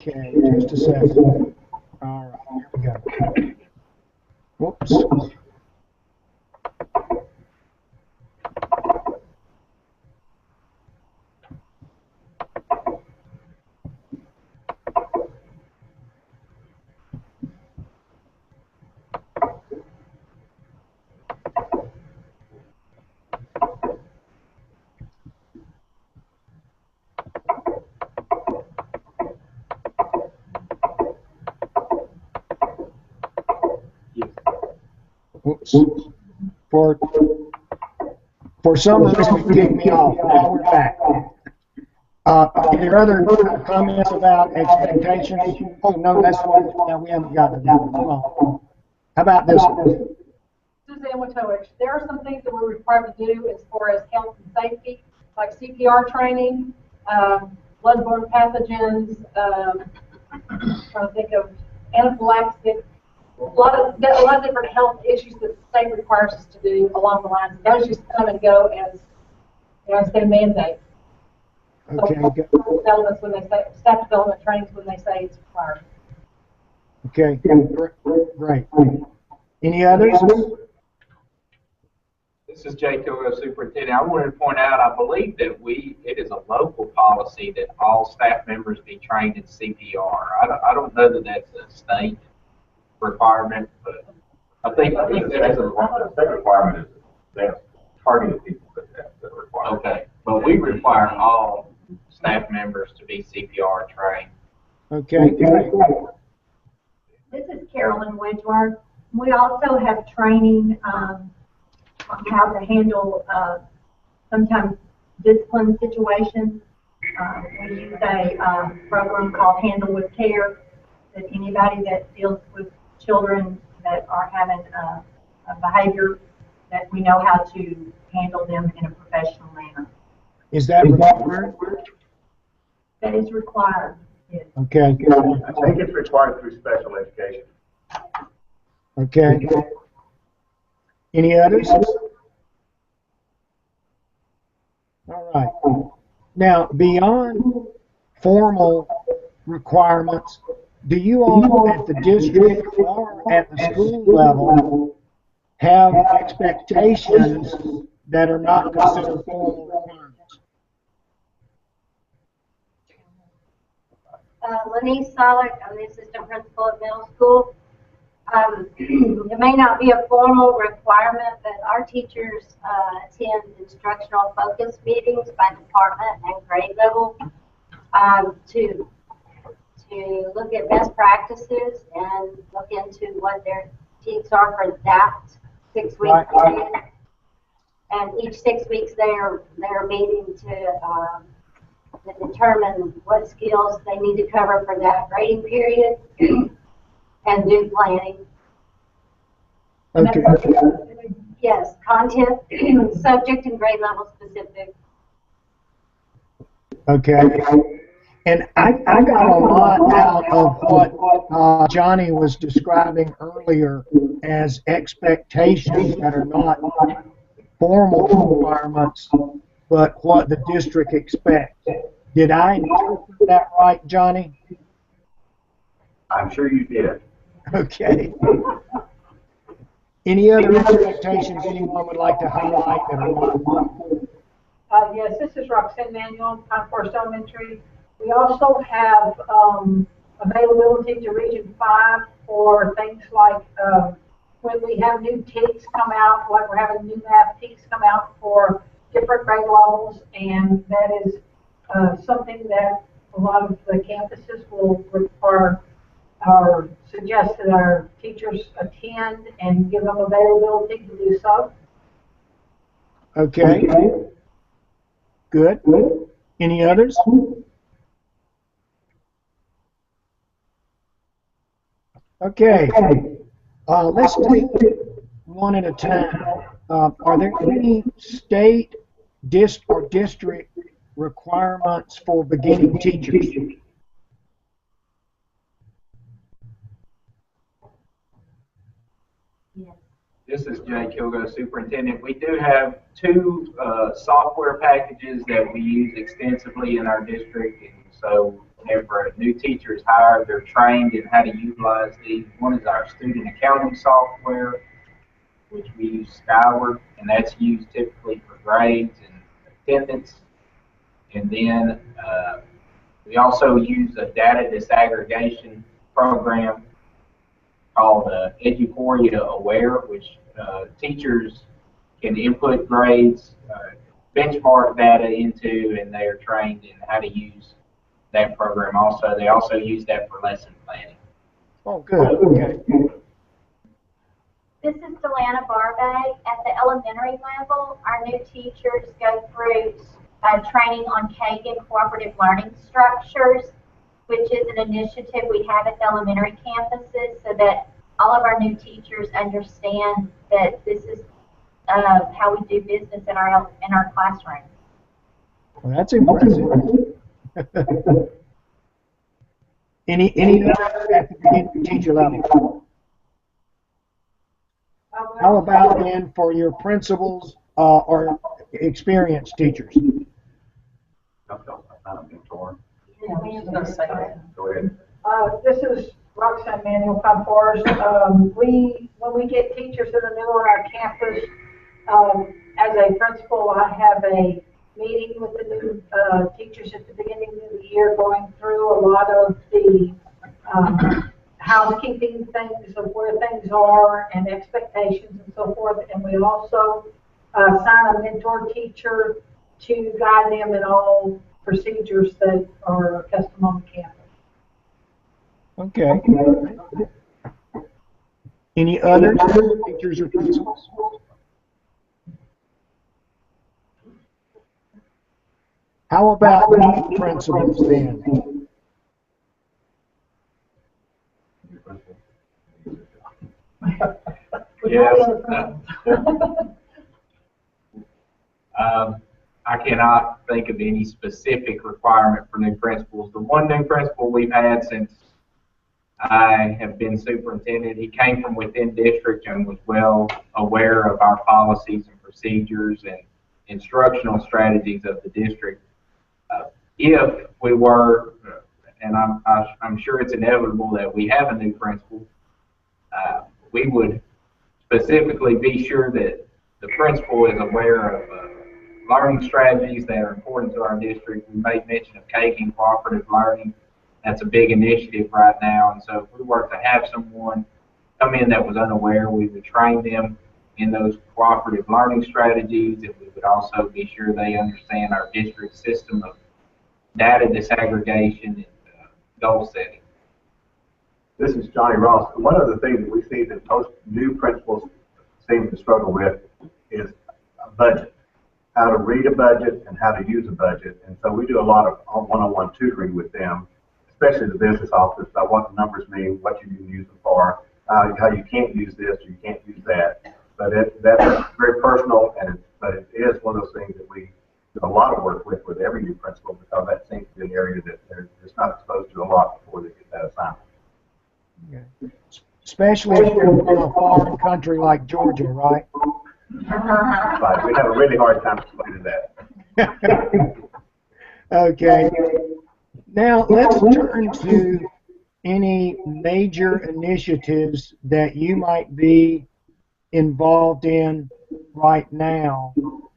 Okay, just a second. All right, here we go. Whoops. Whoops. For some reason, it kicked me off. Now we're back. Are there other comments about expectations? Oh, no, that's one. No, we haven't gotten to that one. Hold on. How about this one? Suzanne Wojtowicz, there are some things that we're required to do as far as health and safety, like CPR training, bloodborne pathogens, trying to think of anaphylaxis, a lot of different health issues that the state requires us to do along the lines. Those just come and go as they mandate. Okay. So developments when they say staff development trainings when they say it's required. Okay. Great. Any others? This is Jay Kilgo, Superintendent. I wanted to point out, I believe that it is a local policy that all staff members be trained in CPR. I don't know that that's a state requirement, but I think that is a state requirement. They have targeted people that require. Okay, but we require all staff members to be CPR trained. Okay. This is Carolyn Wedgeworth. We also have training on how to handle sometimes discipline situations. We use a program called Handle with Care that anybody that deals with children that are having a behavior that we know how to handle them in a professional manner. Is that required? That is required. Yes. Okay. I think it's required through special education. Okay. Any others? All right. Now, beyond formal requirements, do you all at the district or at the school level have expectations that are not considered formal requirements? Lenise Solek, I'm the assistant principal at middle school. It may not be a formal requirement, but our teachers attend instructional focus meetings by department and grade level to look at best practices and look into what their teams are for that 6-week period. And each 6 weeks they're meeting to determine what skills they need to cover for that grading period and do planning. Okay. Yes, content, subject, and grade level specific. Okay. And I got a lot out of what Johnny was describing earlier as expectations that are not formal requirements, but what the district expects. Did I interpret that right, Johnny? I'm sure you did. Okay. Any other expectations anyone would like to highlight that are not formal? Yes, this is Roxanne Manuel, Pine Forest Elementary. We also have availability to Region 5 for things like when we have new TICs come out, like we're having new math TICs come out for different grade levels, and that is something that a lot of the campuses will require or suggest that our teachers attend and give them availability to do so. Okay. Good. Any others? Okay. Let's take one at a time. Are there any state or district requirements for beginning teachers? This is Jay Kilgo, Superintendent. We do have 2 software packages that we use extensively in our district, and so whenever a new teacher is hired, they're trained in how to utilize these. One is our student accounting software, which we use Skyward, and that's used typically for grades and attendance. And then we also use a data disaggregation program called Eduforia Aware, which teachers can input grades, benchmark data into, and they are trained in how to use that program also. They also use that for lesson planning. Oh, good. Okay. This is Delana Barbe. At the elementary level, our new teachers go through training on Kagan cooperative learning structures, which is an initiative we have at the elementary campuses so that all of our new teachers understand that this is how we do business in our classroom. Well, that's impressive. Any others at the beginning teacher level? How about then for your principals or experienced teachers? Go ahead. This is Roxanne Manuel Forest. When we get teachers that are new on our campus, as a principal, I have a meeting with the new teachers at the beginning of the year, going through a lot of the housekeeping things of where things are and expectations and so forth. And we also assign a mentor teacher to guide them in all procedures that are custom on the campus. Okay. Any others, teachers or principals? How about new principals then? Yes. I cannot think of any specific requirement for new principals. The one new principal we've had since I have been superintendent, he came from within district and was well aware of our policies and procedures and instructional strategies of the district. If we were, and I'm sure it's inevitable that we have a new principal, we would specifically be sure that the principal is aware of learning strategies that are important to our district. We made mention of Kagan cooperative learning. That's a big initiative right now, and so if we were to have someone come in that was unaware, we would train them in those cooperative learning strategies, and we would also be sure they understand our district system of data disaggregation and goal setting. This is Johnny Ross. One of the things that we see that most new principals seem to struggle with is a budget, how to read a budget and how to use a budget. And so we do a lot of one-on-one tutoring with them, especially the business office, about what the numbers mean, what you can use them for, how you can't use this or you can't use that. But that's very personal, but it is one of those things that we do a lot of work with every new principal, because that seems to be an area that they're just not exposed to a lot before they get that assignment. Okay. Especially if you're from a foreign country like Georgia, right? Right. We have a really hard time explaining that. Okay. Now let's turn to any major initiatives that you might be involved in right now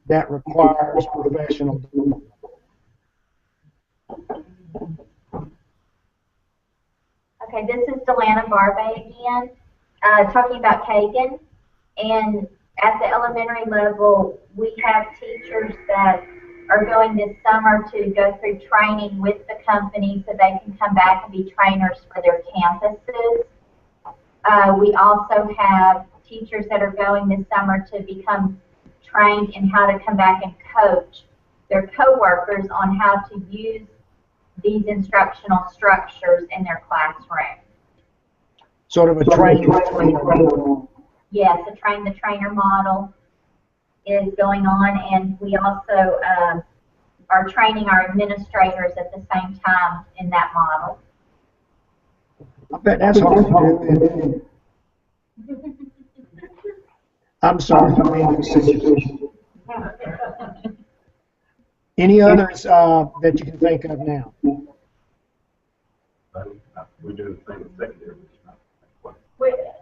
that requires professional development. Okay, this is Delana Barbe again, talking about Kagan. And at the elementary level, we have teachers that are going this summer to go through training with the company so they can come back and be trainers for their campuses. We also have teachers that are going this summer to become trained in how to come back and coach their coworkers on how to use these instructional structures in their classroom. Sort of a train the trainer model. Yes, a train the trainer model is going on, and we also are training our administrators at the same time in that model. I bet that's hard to do. I'm sorry, I mean facetious. Any others that you can think of now? We do the same with secondary, which is not.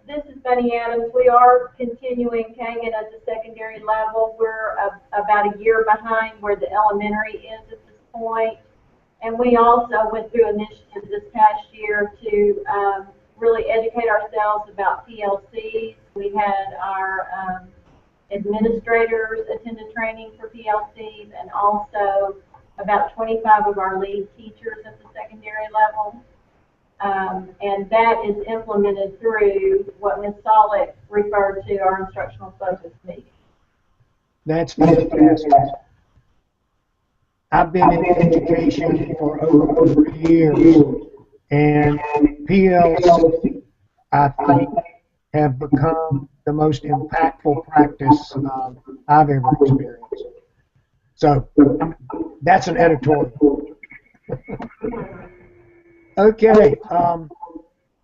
This is Bunny Adams. We are continuing Kagan at the secondary level. We're about a year behind where the elementary is at this point. And we also went through initiatives this past year to really educate ourselves about PLCs. We had our administrators attend a training for PLCs, and also about 25 of our lead teachers at the secondary level. And that is implemented through what Ms. Solick referred to our instructional focus meeting. That's fantastic. I've been in education for over 3 years, and PLC, I think, have become the most impactful practice I've ever experienced. So that's an editorial. Okay,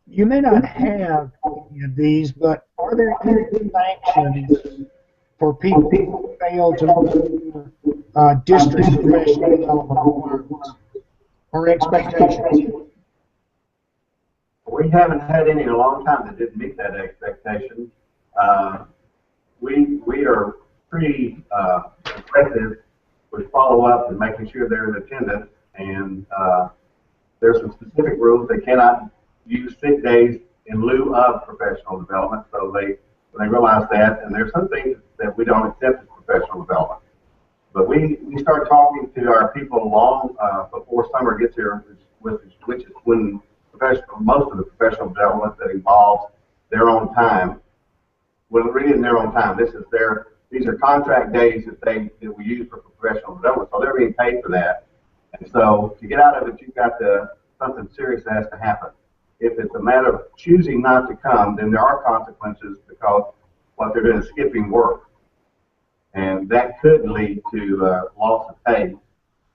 you may not have any of these, but are there any sanctions for people who fail to meet district professional development requirements or expectations? We haven't had any in a long time that didn't meet that expectation. We are pretty aggressive with follow-up and making sure they're in attendance, and there's some specific rules. They cannot use sick days in lieu of professional development, so they realize that, and there's some things that we don't accept as professional development. But we start talking to our people long before summer gets here, which is when most of the professional development that involves their own time. Well, really in their own time. These are contract days that we use for professional development, so they're being paid for that. And so to get out of it, you've got something serious that has to happen. If it's a matter of choosing not to come, then there are consequences because what they're doing is skipping work. And that could lead to loss of pay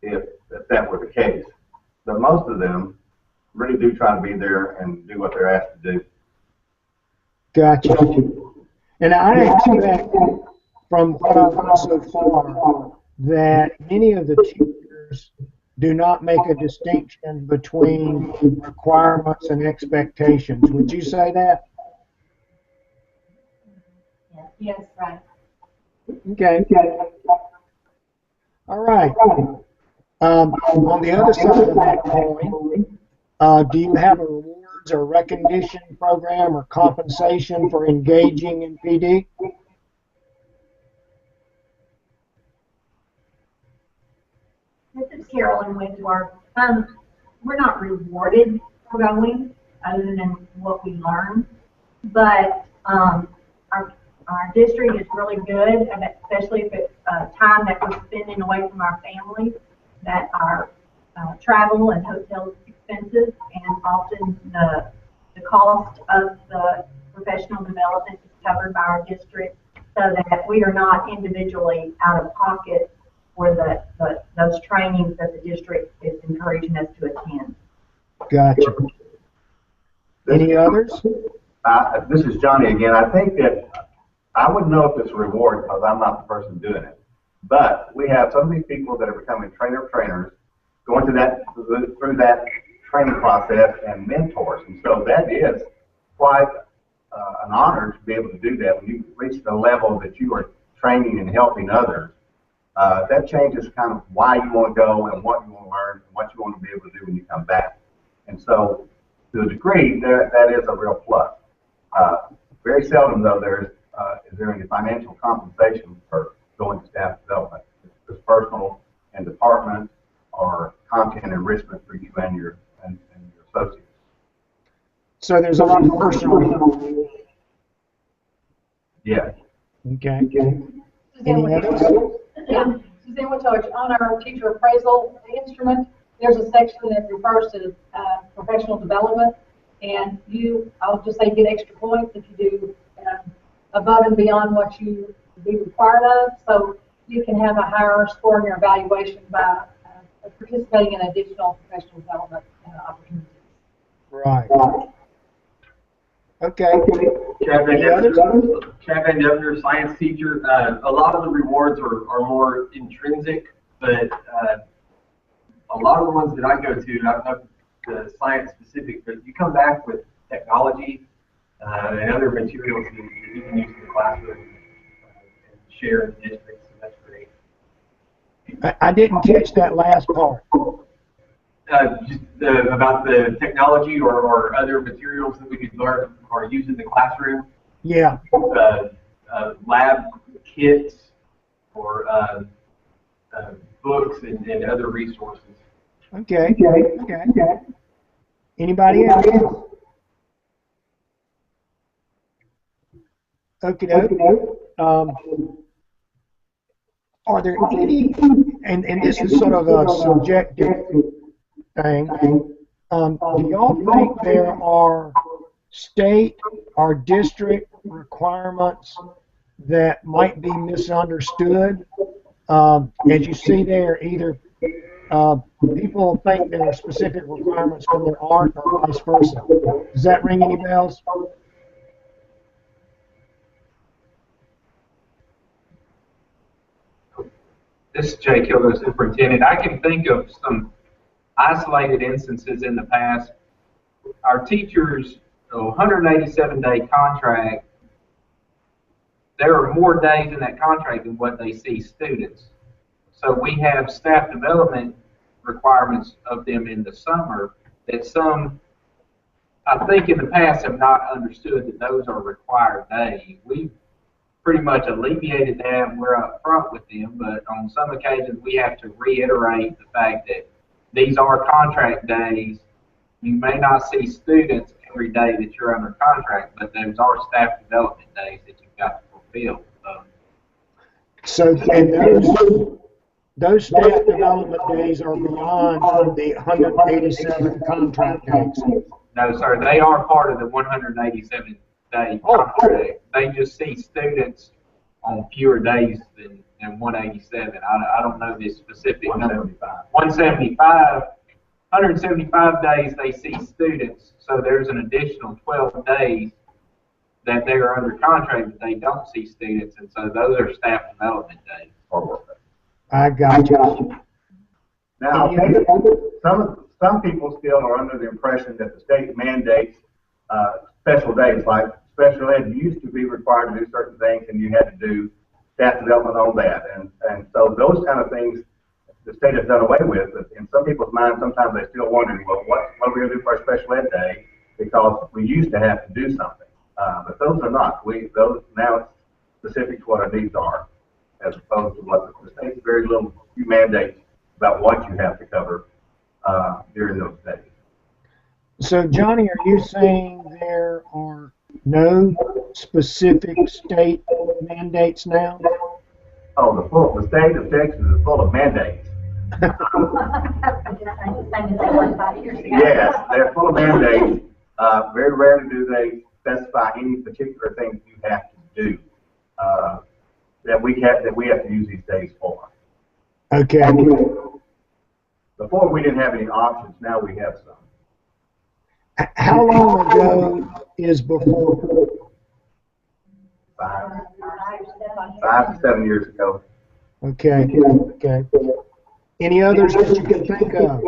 if that were the case. But most of them really do try to be there and do what they're asked to do. Gotcha. And I expect from what I've heard so far that many of the teachers do not make a distinction between requirements and expectations. Would you say that? Yes, right. Okay. All right. On the other side of that coin, do you have a rewards or recognition program or compensation for engaging in PD? This is Carolyn Widor. We're not rewarded for going other than what we learn, but our district is really good, especially if it's time that we're spending away from our families, that our travel and hotel expenses, and often the cost of the professional development is covered by our district, so that we are not individually out of pocket for those trainings that the district is encouraging us to attend. Gotcha. Any others? This is Johnny again. I think that I wouldn't know if it's a reward because I'm not the person doing it. But we have some of these people that are becoming trainers, going through that training process and mentors. And so that is quite an honor to be able to do that. When you reach the level that you are training and helping others, that changes kind of why you want to go and what you want to learn and what you want to be able to do when you come back. And so to a degree, that is a real plus. Very seldom, though, is there any financial compensation for going to staff development. It's personal and department or content enrichment for you and your associates. So there's a lot of personal. Yeah. Okay. Suzanne Wittoch, on our teacher appraisal instrument, there's a section that refers to professional development, and I'll just say, get extra points if you do above and beyond what you be required of. So you can have a higher score in your evaluation by participating in additional professional development opportunities. Right. Okay. Chad Van Devner, science teacher. A lot of the rewards are more intrinsic, but a lot of the ones that I go to, I don't know if the science specific, but you come back with technology and other materials that you can use in the classroom and share in the district, so that's great. I didn't catch that last part. Just about the technology or other materials that we could learn or use in the classroom. Yeah. Lab kits or books and other resources. Okay. Anybody else? Okay. Are there any, and this is sort of a subjective thing, do y'all think there are state or district requirements that might be misunderstood? As you see there, either people think there are specific requirements for their art or vice versa. Does that ring any bells? This is Jay Kilgo, Superintendent. I can think of some isolated instances in the past. Our teachers, 187-day contract, there are more days in that contract than what they see students. So we have staff development requirements of them in the summer that some, I think in the past, have not understood that those are required days. We pretty much alleviated that and we're up front with them, but on some occasions we have to reiterate the fact that these are contract days. You may not see students every day that you're under contract, but those are staff development days that you've got to fulfill. So and those staff development days are beyond the 187 contract days. No, sir, they are part of the 187-day contract. They just see students on fewer days than 187. I don't know this specific number. 175 days they see students, so there's an additional 12 days that they are under contract that they don't see students, and so those are staff development days. I got you. Now, some people still are under the impression that the state mandates special days, like special ed used to be required to do certain things, and you had to do staff development on that, and so those kind of things the state has done away with. But in some people's minds, sometimes they're still wondering, well, what are we going to do for our special ed day? Because we used to have to do something, but those are not. Those now it's specific to what our needs are, as opposed to what the state's very little few mandates about what you have to cover during those days. So, Johnny, are you saying there are no specific state mandates now? Oh, the state of Texas is full of mandates. Yes, they're full of mandates. Very rarely do they specify any particular things you have to do that we have to use these days for. Okay. Before we didn't have any options. Now we have some. How long ago is before? 5 to 7 years ago. Okay. Any others that you can think of?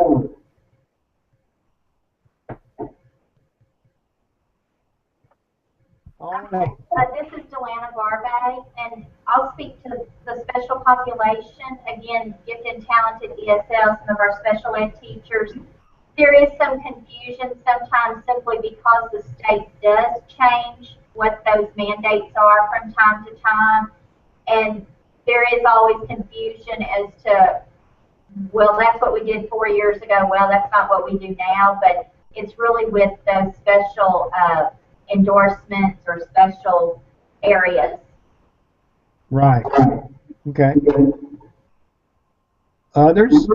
All right. This is Delana Barbay, and I'll speak to the special population. Again, gifted and talented ESL, some of our special ed teachers. There is some confusion sometimes simply because the state does change what those mandates are from time to time, and there is always confusion as to, well, that's what we did 4 years ago, well, that's not what we do now, but it's really with those special endorsements or special areas. Right. Okay. Others?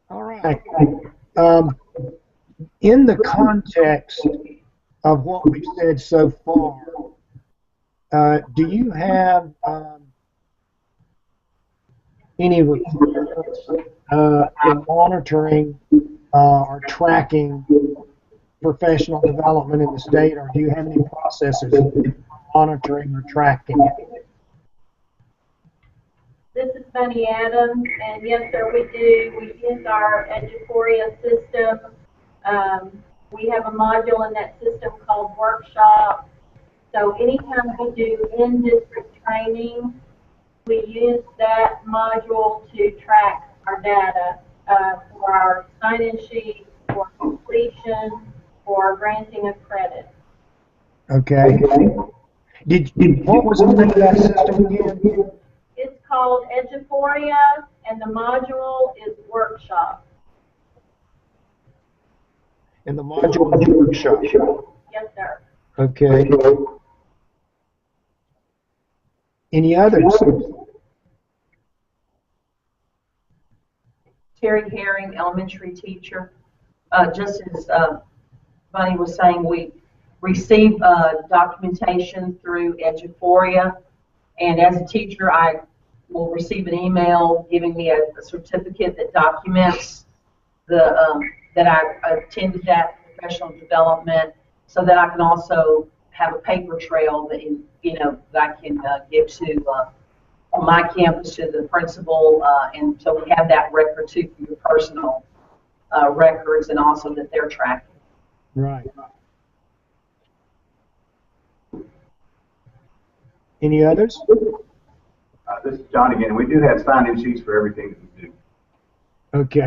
All right. In the context of what we've said so far, do you have any requirements in monitoring or tracking professional development in the state, or do you have any processes for monitoring or tracking it? This is Bunny Adams, and yes, sir, we do. We use our Eduphoria system. We have a module in that system called Workshop. So anytime we do in-district training, we use that module to track our data for our sign-in sheets, for completion, for granting of credit. Okay. What was the name of that system again? It's called Eduphoria, and the module is Workshop. And the module is Workshop. Yes, sir. Okay. Any others? Terry Herring, elementary teacher. Just as Bunny was saying, we receive documentation through Eduphoria, and as a teacher, I will receive an email giving me a certificate that documents the that I attended that professional development, so that I can also have a paper trail that that I can give to on my campus to the principal, and so we have that record too for your personal records, and also that they're tracking. Right. Any others? This is John again. We do have sign-in sheets for everything that we do. Okay.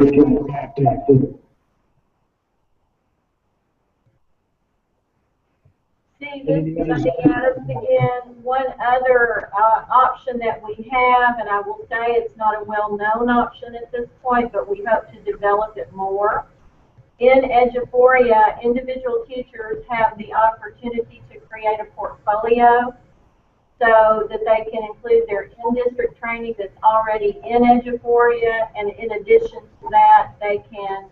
See, this is Bunny Adams again. One other option that we have, and I will say it's not a well-known option at this point, but we hope to develop it more. In Eduphoria, individual teachers have the opportunity to create a portfolio so that they can include their in-district training that's already in Eduphoria, and in addition to that, they can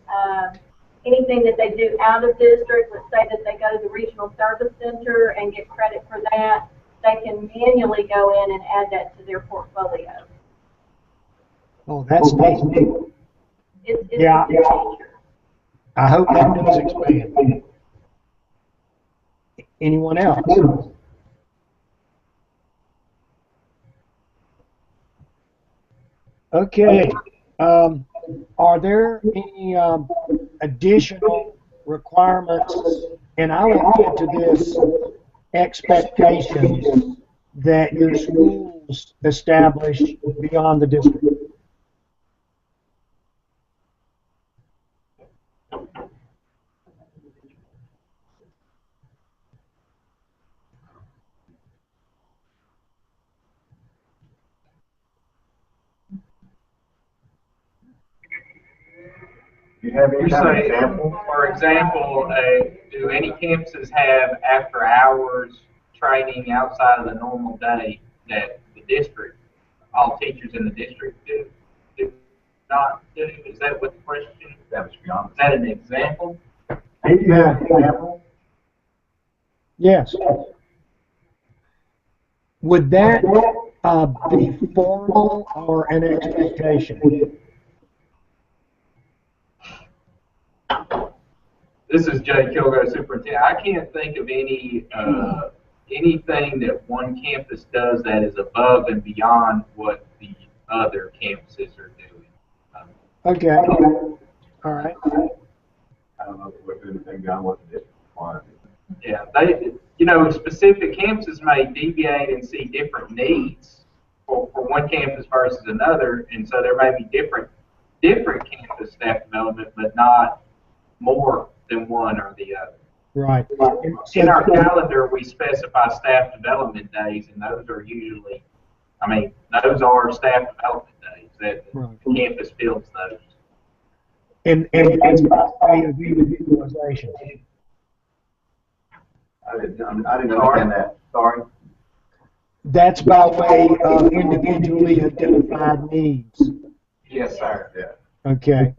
anything that they do out of district, let's say that they go to the regional service center and get credit for that, they can manually go in and add that to their portfolio. Oh, that's neat. It's Yeah. a feature. I hope that does expand. Anyone else? Okay. Are there any additional requirements, and I will get to this, expectations that your schools establish beyond the district? Do you have any You're kind of saying, example? for example, do any campuses have after-hours training outside of the normal day that the district, all teachers in the district do not do? Is that what the question is? That was beyond. Is that an example? Do you have an example? Yes. Would that be formal or an expectation? This is Jay Kilgo, superintendent. I can't think of any anything that one campus does that is above and beyond what the other campuses are doing. Okay. All right. I don't know if we're doing anything beyond what the district requires. Yeah, specific campuses may deviate and see different needs for one campus versus another, and so there may be different campus staff development, but not more than one or the other. Right. In our calendar, we specify staff development days, and those are usually, those are staff development days that the campus builds those. And that's by way of utilization. I didn't understand that. Sorry. That's by way of individually identified needs. Yes, sir. Yeah. Okay.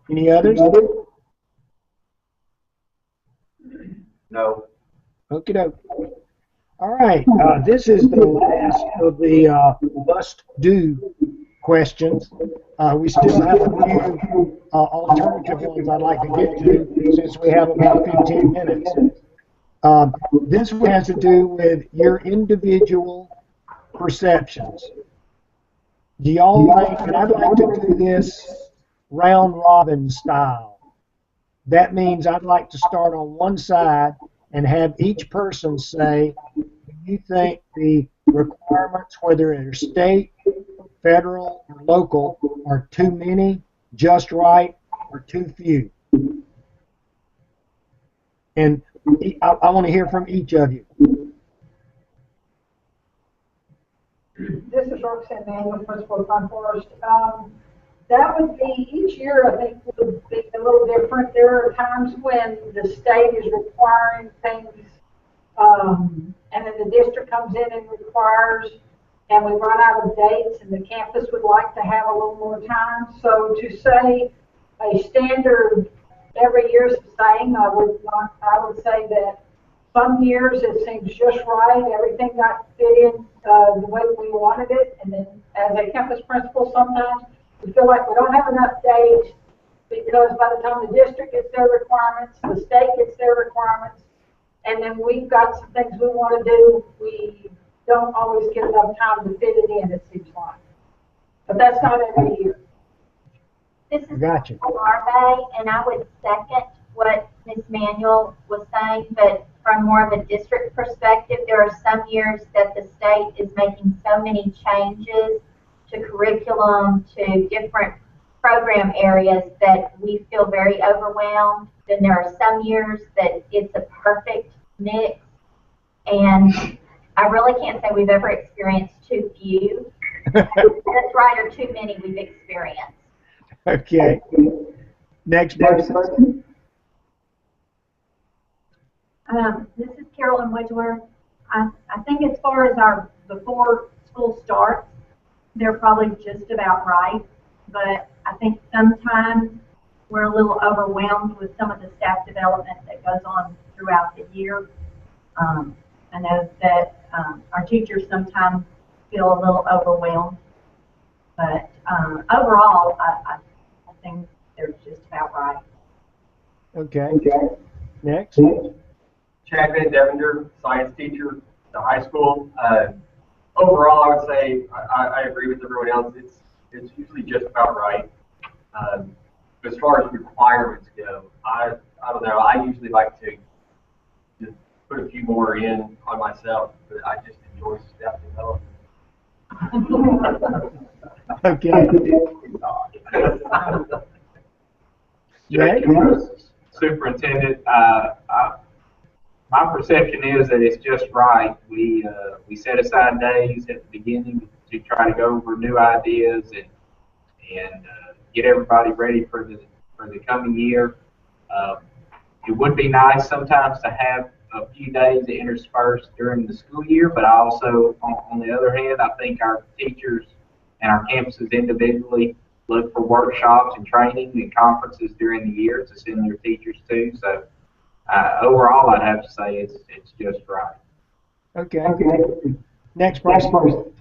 Any others? No. Okie doke. All right. This is the last of the must-do questions. We still have a few alternative ones I'd like to get to since we have about 15 minutes. This one has to do with your individual perceptions. Do y'all think, and I'd like to do this round robin style. That means I'd like to start on one side and have each person say, do you think the requirements, whether they're state, federal, or local, are too many, just right, or too few? And I want to hear from each of you. This is Roxanne Manuel, principal of Pine Forest. That would be, each year I think would be a little different. There are times when the state is requiring things, and then the district comes in and requires, and we run out of dates, and the campus would like to have a little more time. So to say a standard every year is the same, I would say that some years it seems just right, everything got fit in the way we wanted it, and then as a campus principal, sometimes we feel like we don't have enough days because by the time the district gets their requirements, the state gets their requirements, and then we've got some things we want to do, we don't always get enough time to fit it in, it seems like. But that's not every year. This is Gotcha. Larvae, and I would second what Ms. Manuel was saying, but from more of a district perspective, there are some years that the state is making so many changes to curriculum, to different program areas that we feel very overwhelmed. Then there are some years that it's a perfect mix, and I really can't say we've ever experienced too few. That's right, or too many we've experienced. Okay. Next person. This is Carolyn Wedgeworth. I think as far as before school starts, they're probably just about right. But I think sometimes we're a little overwhelmed with some of the staff development that goes on throughout the year. I know that our teachers sometimes feel a little overwhelmed. But overall, I think they're just about right. Okay. Next. Chad Van Devender, science teacher at the high school. Overall, I would say I agree with everyone else. It's usually just about right. As far as requirements go, I don't know. I usually like to just put a few more in on myself, but I just enjoy staff development. Okay. Superintendent, my perception is that it's just right. We set aside days at the beginning to try to go over new ideas and get everybody ready for the coming year. It would be nice sometimes to have a few days interspersed during the school year, but I also, on the other hand, I think our teachers and our campuses individually look for workshops and training and conferences during the year to send their teachers to. So overall, I'd have to say it's just right. Okay. Next person.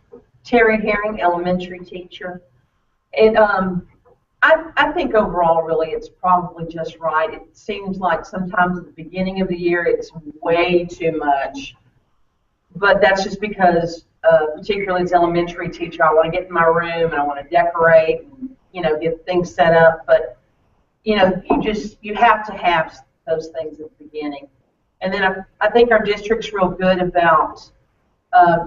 Terry Herring, elementary teacher. And I think overall, really, it's probably just right. It seems like sometimes at the beginning of the year, it's way too much. But that's just because, particularly as elementary teacher, I want to get in my room and I want to decorate and, get things set up. But, you have to have those things at the beginning. And then I think our district's real good about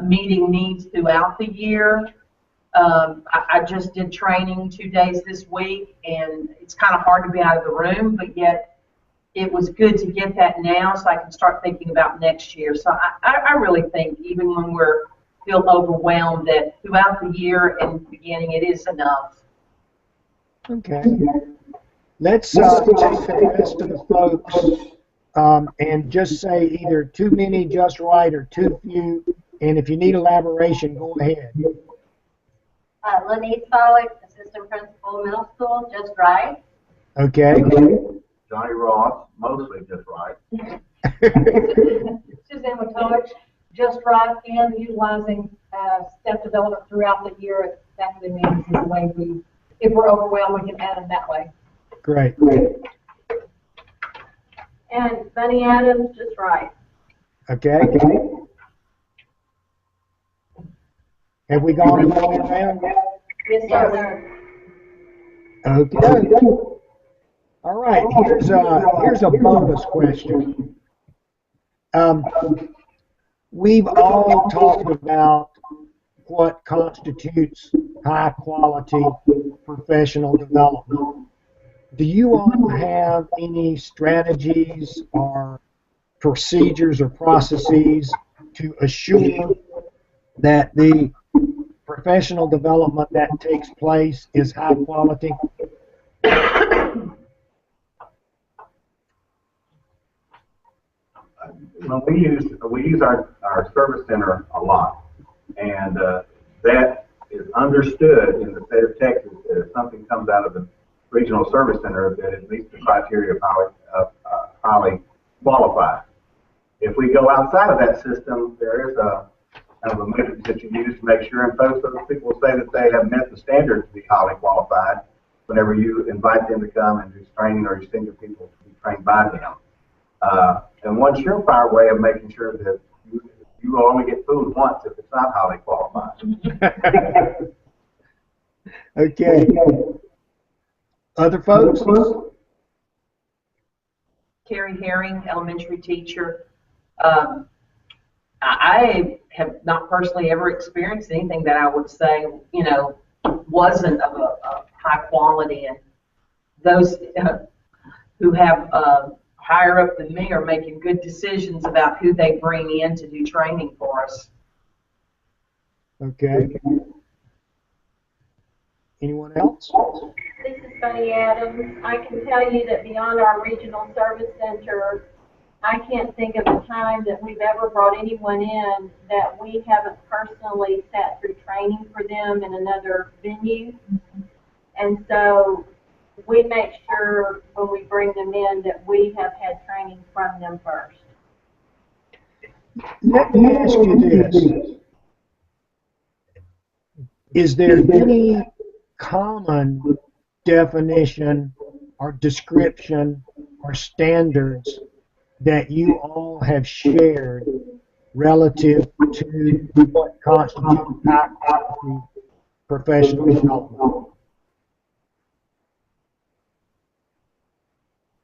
meeting needs throughout the year. I just did training 2 days this week, and it's kind of hard to be out of the room, but yet it was good to get that now so I can start thinking about next year. So I really think even when feel overwhelmed that throughout the year and the beginning it is enough. Okay. Let's take the rest of the folks and just say either too many, just right, or too few. And if you need elaboration, go ahead. Lenise Solid, assistant principal, middle school, just right. Okay. Johnny Ross, mostly just right. Suzanne McCulloch, just right, and utilizing step development throughout the year at faculty meetings is the way if we're overwhelmed, we can add them that way. Great. And Bunny Adams, just right. Okay. Have we gone all the way around? Yes, sir. Okay. All right, here's a bonus question. We've all talked about what constitutes high quality professional development. Do you all have any strategies or procedures or processes to assure that the professional development that takes place is high quality? Well, we use our service center a lot, and that is understood in the state of Texas that if something comes out of the regional service center, that it meets the criteria of highly qualified. If we go outside of that system, there is a kind of a method that you use to make sure, and folks, those people say that they have met the standard to be highly qualified whenever you invite them to come and do training or you send your people to be trained by them. And one surefire way of making sure that you will only get food once if it's not highly qualified. Okay. Other folks? Carrie Herring, elementary teacher. I have not personally ever experienced anything that I would say, wasn't of a high quality, and those who have higher up than me are making good decisions about who they bring in to do training for us. Okay. Anyone else? This is Bunny Adams. I can tell you that beyond our regional service center, I can't think of a time that we've ever brought anyone in that we haven't personally sat through training for them in another venue. And so we make sure when we bring them in that we have had training from them first. Let me ask you this. Is there any common definition or description or standards that you all have shared relative to what constitutes high quality professional development?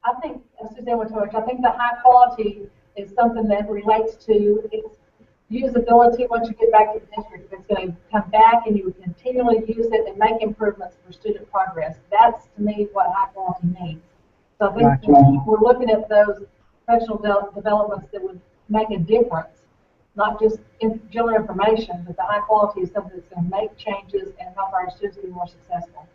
I think, Suzanne Wojtowicz, I think the high quality is something that relates to its usability once you get back to the district. If it's going to come back and you continually use it and make improvements for student progress, that's to me what high quality means. So I think Gotcha. we're looking at those professional developments that would make a difference, not just general information, but the high quality is something that's going to make changes and help our students be more successful.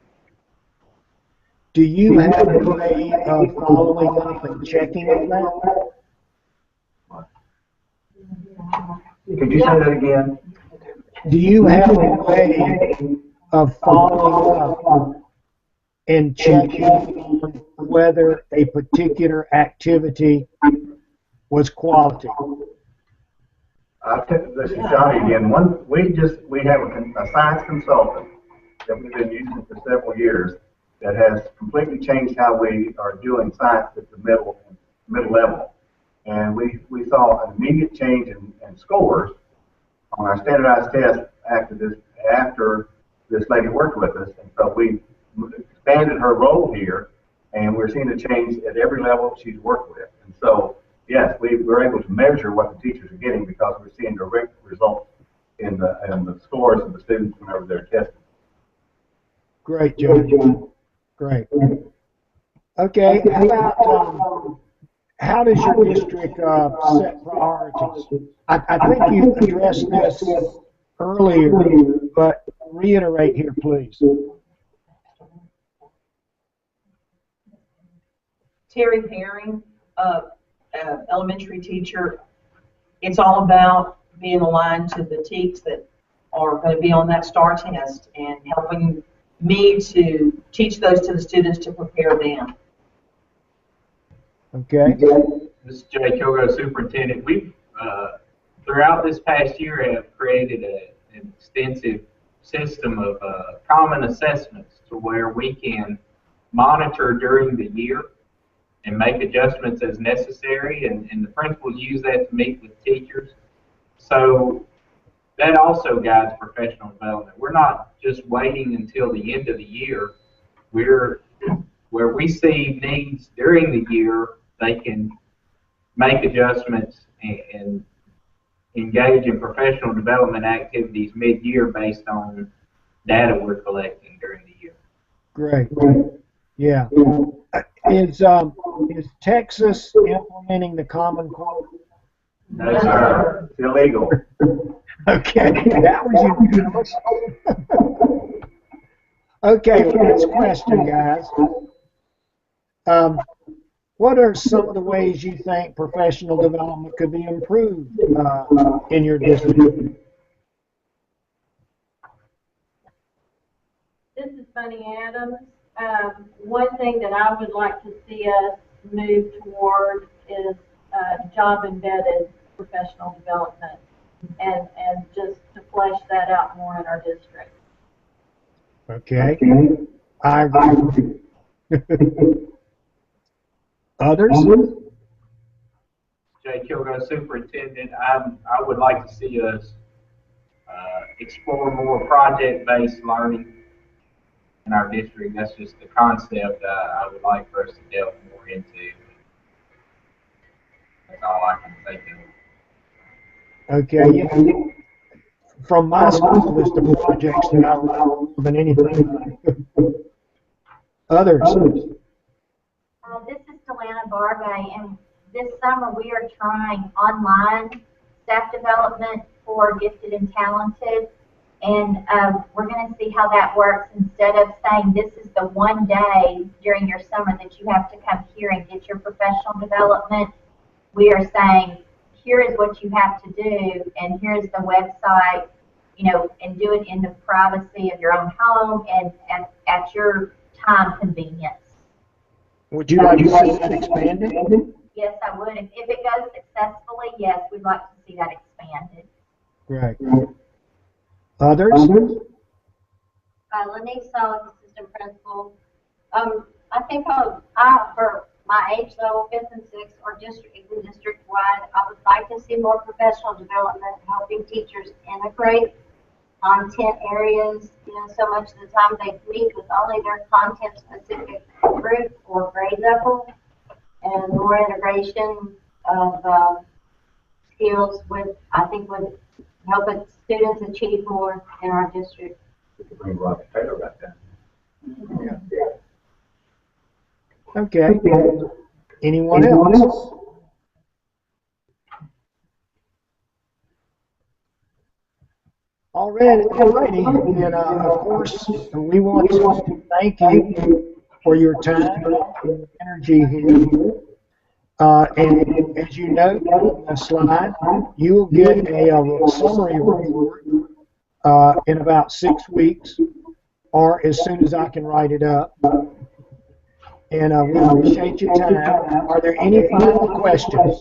Do you have a way of following up and checking on that? Could you say that again? Do you have a way of following up and checking on whether a particular activity was quality? This is Johnny again. We have a science consultant that we've been using for several years that has completely changed how we are doing science at the middle level. And we saw an immediate change in scores on our standardized test after this lady worked with us. And so we expanded her role here, and we're seeing a change at every level she's worked with. And so, yes, we're able to measure what the teachers are getting because we're seeing direct results in the scores of the students whenever they're tested. Great, John. Great. Okay, how about how does your district set priorities? I think you addressed this earlier, but reiterate here, please. Terry Herring, elementary teacher. It's all about being aligned to the TEKS that are going to be on that STAR test and helping me to teach those to the students to prepare them. Okay. This is Jay Kilgo, superintendent. We've, throughout this past year, have created an extensive system of common assessments to where we can monitor during the year and make adjustments as necessary, and the principals use that to meet with teachers. So that also guides professional development. We're not just waiting until the end of the year. Where we see needs during the year, they can make adjustments and engage in professional development activities mid-year based on data we're collecting during the year. Great. Yeah. Is Texas implementing the Common Core? No, sir. It's illegal. Okay, that was unanimous. Okay, last question, guys. What are some of the ways you think professional development could be improved in your district? This is Bunny Adams. One thing that I would like to see us move toward is job-embedded professional development, and just to flesh that out more in our district. Okay, I agree. Others? Jay Kilgo, Superintendent, I would like to see us explore more project-based learning in our district. That's just the concept I would like for us to delve more into. That's all I can think of. Okay, yeah. From my school list of projects that I run more than anything. Others? This is Delana Barbay, and this summer we are trying online staff development for gifted and talented, and we're going to see how that works. Instead of saying this is the one day during your summer that you have to come here and get your professional development, we are saying here is what you have to do, and here's the website, you know, and do it in the privacy of your own home and at your time convenience. Would you like to see that expanded? Yes, I would. If it goes successfully, yes, we'd like to see that expanded. Right. Others? Lenise Solid, assistant principal. I think for my age level, 5th and 6th, or district-wide, I would like to see more professional development, helping teachers integrate content areas. You know, so much of the time they meet with only their content-specific group or grade level, and more integration of skills I think would help students achieve more in our district. Bring Roger Taylor back down. Okay. Anyone else? Alrighty. And of course, we want to thank you for your time and energy here. And as you note on the slide, you will get a summary report in about 6 weeks, or as soon as I can write it up. And we appreciate your time. Are there any final questions?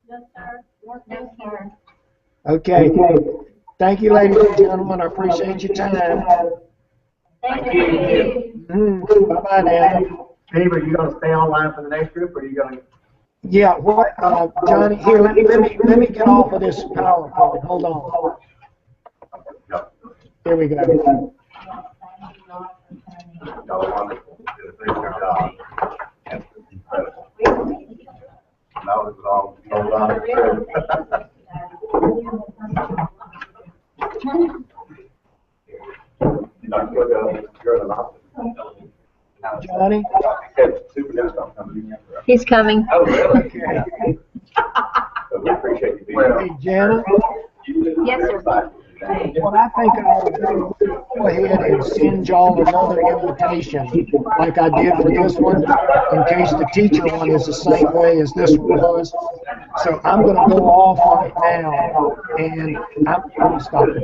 Yes, sir. No, sir. Okay. Thank you, ladies and gentlemen. I appreciate your time. Thank you. Bye-bye now. Steve, are you going to stay online for the next group, or are you going to? Yeah, what, Johnny, here, let me get off of this PowerPoint. Hold on. Here we go. Y'all are wonderful. You did a very good job. Incredible. That was all sold out. Johnny? He's coming. Oh, really? Okay. So we appreciate you being here. Hey, Janet? Yes, sir. What I think I ought to do is go ahead and send y'all another invitation, like I did for this one, in case the teacher one is the same way as this one was. So I'm going to go off right now, and I'm going to stop it.